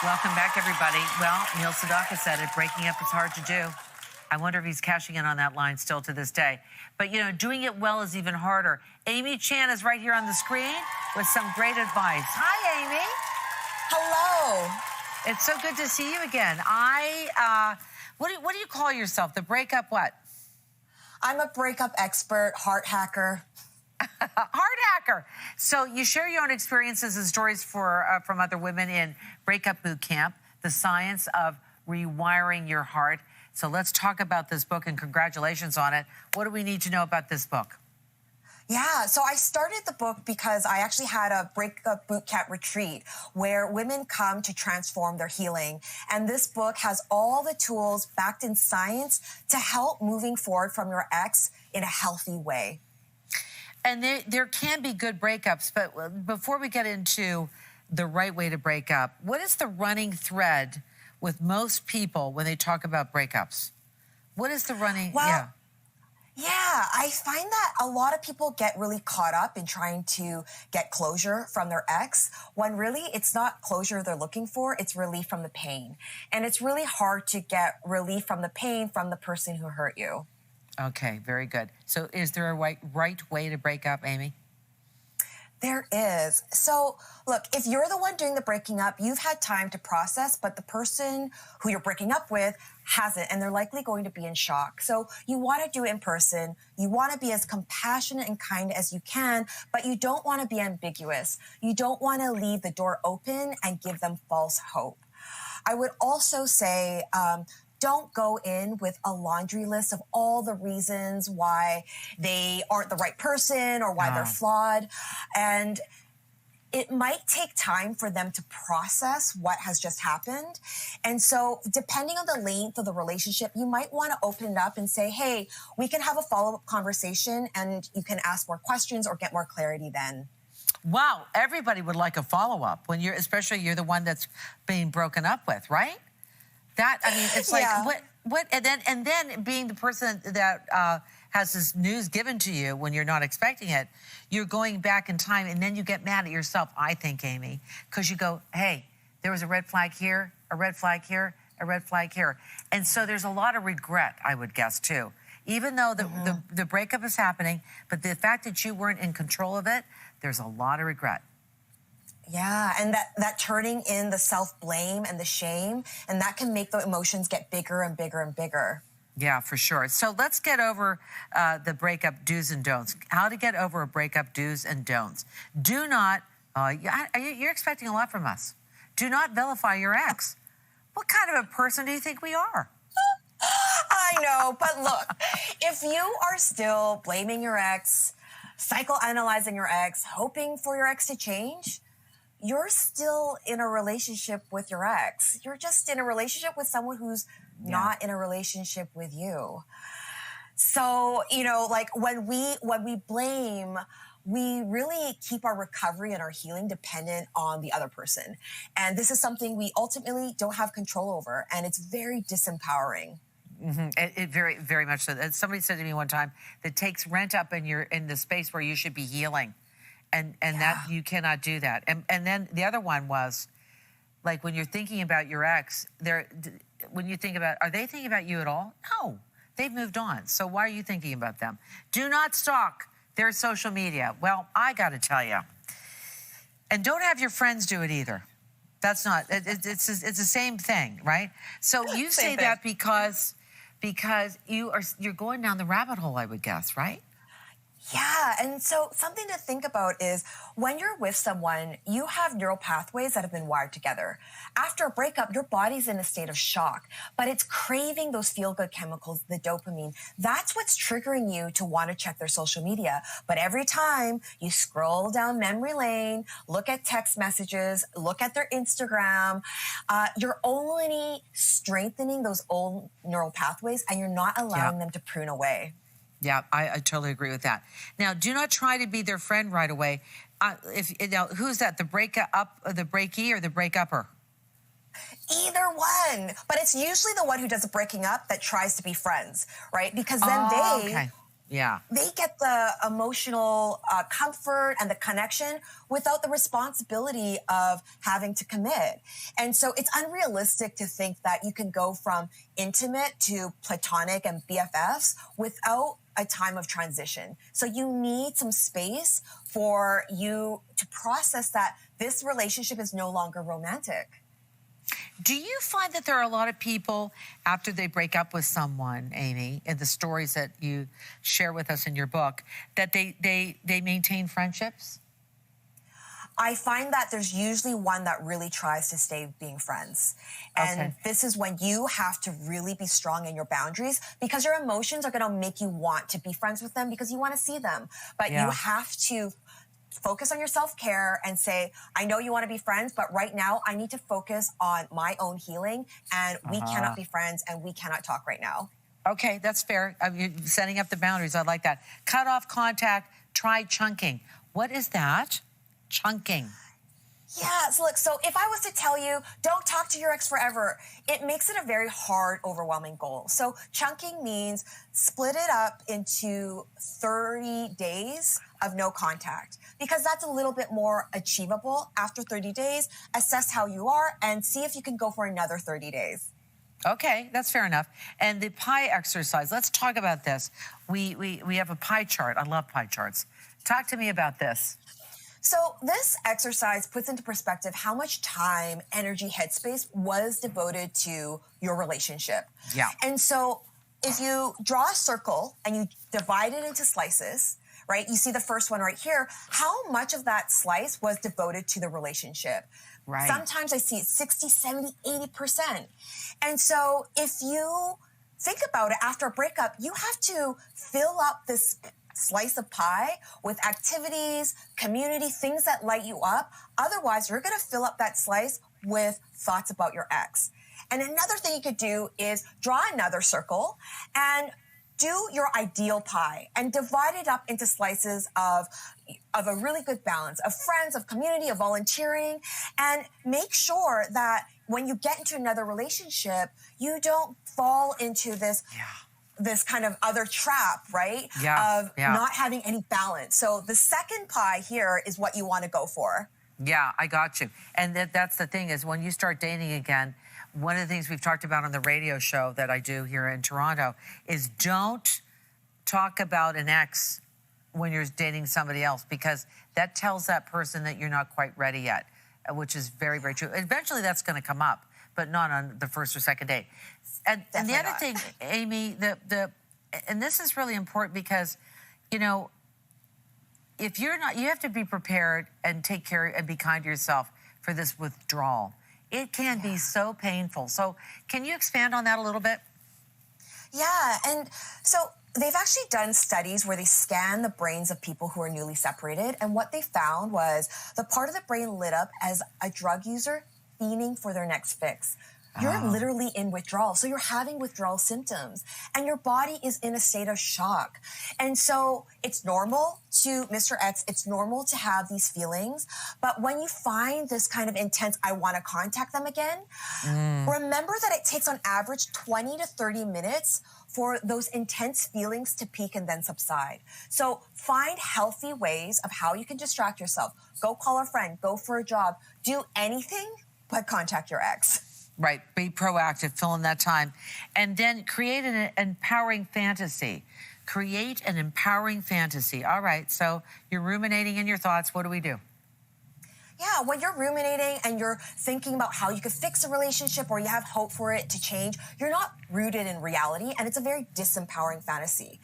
Welcome back, everybody. Well, Neil Sedaka said it, breaking up is hard to do. I wonder if he's cashing in on that line still to this day. But, you know, doing it well is even harder. Amy Chan is right here on the screen with some great advice. Hi, Amy. Hello. It's so good to see you again. What do you call yourself? The breakup what? I'm a breakup expert, heart hacker. Heart hacker. So you share your own experiences and stories from other women in Breakup Boot Camp, the science of rewiring your heart. So let's talk about this book, and congratulations on it. What do we need to know about this book? Yeah, so I started the book because I actually had a breakup boot camp retreat where women come to transform their healing. And this book has all the tools backed in science to help moving forward from your ex in a healthy way. And there can be good breakups, but before we get into the right way to break up, what is the running thread with most people when they talk about breakups? What is the running... Yeah, I find that a lot of people get really caught up in trying to get closure from their ex, when really it's not closure they're looking for, it's relief from the pain. And it's really hard to get relief from the pain from the person who hurt you. Okay, very good. So is there a right way to break up, Amy? There is. So, look, if you're the one doing the breaking up, you've had time to process, but the person who you're breaking up with hasn't, and they're likely going to be in shock. So you want to do it in person. You want to be as compassionate and kind as you can, but you don't want to be ambiguous. You don't want to leave the door open and give them false hope. I would also say, don't go in with a laundry list of all the reasons why they aren't the right person or why they're flawed. And it might take time for them to process what has just happened. And so depending on the length of the relationship, you might want to open it up and say, hey, we can have a follow-up conversation and you can ask more questions or get more clarity then. Wow, everybody would like a follow-up when especially you're the one that's being broken up with, right? It's like, what, and then being the person that has this news given to you when you're not expecting it, you're going back in time, and then you get mad at yourself, I think, Amy, because you go, hey, there was a red flag here, a red flag here, a red flag here. And so there's a lot of regret, I would guess, too. Even though the breakup is happening, but the fact that you weren't in control of it, there's a lot of regret. Yeah, and that turning in the self-blame and the shame, and that can make the emotions get bigger and bigger and bigger. Yeah, for sure. So let's get over the breakup do's and don'ts. How to get over a breakup do's and don'ts. Do not, you're expecting a lot from us. Do not vilify your ex. What kind of a person do you think we are? I know, but look, if you are still blaming your ex, psychoanalyzing your ex, hoping for your ex to change, you're still in a relationship with your ex. You're just in a relationship with someone who's not in a relationship with you. So, you know, like when we blame, we really keep our recovery and our healing dependent on the other person. And this is something we ultimately don't have control over, and it's very disempowering. It very, very much so. Somebody said to me one time that takes rent up in the space where you should be healing. And that you cannot do that. And then the other one was, like, when you're thinking about your ex, when you think about, are they thinking about you at all? No, they've moved on. So why are you thinking about them? Do not stalk their social media. Well, I got to tell you. And don't have your friends do it either. That's not, it's the same thing, right? So you say that because you're going down the rabbit hole, I would guess, right? Yeah, and so something to think about is when you're with someone, you have neural pathways that have been wired together. After a breakup, your body's in a state of shock, but it's craving those feel-good chemicals, the dopamine. That's what's triggering you to want to check their social media. But every time you scroll down memory lane, look at text messages, look at their Instagram, you're only strengthening those old neural pathways, and you're not allowing them to prune away. Yeah, I totally agree with that. Now, do not try to be their friend right away. Who's that? The breakee or the breakupper? Either one. But it's usually the one who does the breaking up that tries to be friends, right? Because then Yeah. They get the emotional comfort and the connection without the responsibility of having to commit. And so it's unrealistic to think that you can go from intimate to platonic and BFFs without a time of transition. So you need some space for you to process that this relationship is no longer romantic. Do you find that there are a lot of people after they break up with someone, Amy, in the stories that you share with us in your book, that they maintain friendships? I find that there's usually one that really tries to stay being friends. And this is when you have to really be strong in your boundaries, because your emotions are going to make you want to be friends with them because you want to see them. But you have to focus on your self-care and say, I know you want to be friends, but right now I need to focus on my own healing, and we cannot be friends and we cannot talk right now. Okay, that's fair. You're setting up the boundaries. I like that. Cut off contact, try chunking. What is that? Chunking. Yeah, so look, so if I was to tell you, don't talk to your ex forever, it makes it a very hard, overwhelming goal. So chunking means split it up into 30 days of no contact, because that's a little bit more achievable. After 30 days, assess how you are and see if you can go for another 30 days. Okay, that's fair enough. And the pie exercise, let's talk about this. We have a pie chart. I love pie charts. Talk to me about this. So this exercise puts into perspective how much time, energy, headspace was devoted to your relationship. Yeah. And so if you draw a circle and you divide it into slices, right? You see the first one right here. How much of that slice was devoted to the relationship? Right. Sometimes I see it 60, 70, 80%. And so if you think about it, after a breakup, you have to fill up this slice of pie with activities, community, things that light you up. Otherwise, you're going to fill up that slice with thoughts about your ex. And another thing you could do is draw another circle and do your ideal pie and divide it up into slices of a really good balance of friends, of community, of volunteering, and make sure that when you get into another relationship, you don't fall into this kind of other trap, right? Of not having any balance. So the second pie here is what you want to go for. Yeah, I got you. And that's the thing is when you start dating again, one of the things we've talked about on the radio show that I do here in Toronto is don't talk about an ex when you're dating somebody else, because that tells that person that you're not quite ready yet, which is very, very true. Eventually that's going to come up, but not on the first or second date. And the other thing, Amy, and this is really important because, you know, if you're not, you have to be prepared and take care and be kind to yourself for this withdrawal. It can be so painful. So can you expand on that a little bit? Yeah, and so they've actually done studies where they scan the brains of people who are newly separated, and what they found was the part of the brain lit up as a drug user fiending for their next fix. You're literally in withdrawal. So you're having withdrawal symptoms and your body is in a state of shock. And so it's normal to Mr. X. It's normal to have these feelings. But when you find this kind of intense, I want to contact them again, remember that it takes on average 20 to 30 minutes for those intense feelings to peak and then subside. So find healthy ways of how you can distract yourself. Go call a friend, go for a jog, do anything but contact your ex. Right, be proactive, fill in that time. And then create an empowering fantasy. Create an empowering fantasy. All right, so you're ruminating in your thoughts. What do we do? Yeah, when you're ruminating and you're thinking about how you could fix a relationship or you have hope for it to change, you're not rooted in reality, and it's a very disempowering fantasy.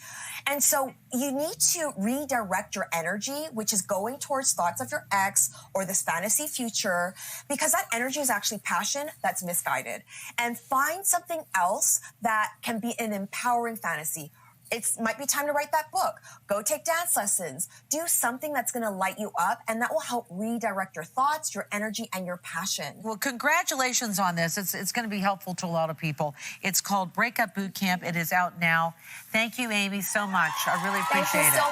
And so you need to redirect your energy, which is going towards thoughts of your ex or this fantasy future, because that energy is actually passion that's misguided. And find something else that can be an empowering fantasy. It might be time to write that book. Go take dance lessons. Do something that's going to light you up, and that will help redirect your thoughts, your energy, and your passion. Well, congratulations on this. It's going to be helpful to a lot of people. It's called Breakup Boot Camp. It is out now. Thank you, Amy, so much. I really appreciate it. Thank you so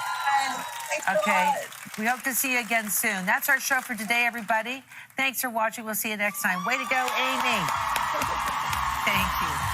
much. Thanks okay. so much. We hope to see you again soon. That's our show for today, everybody. Thanks for watching. We'll see you next time. Way to go, Amy. Thank you.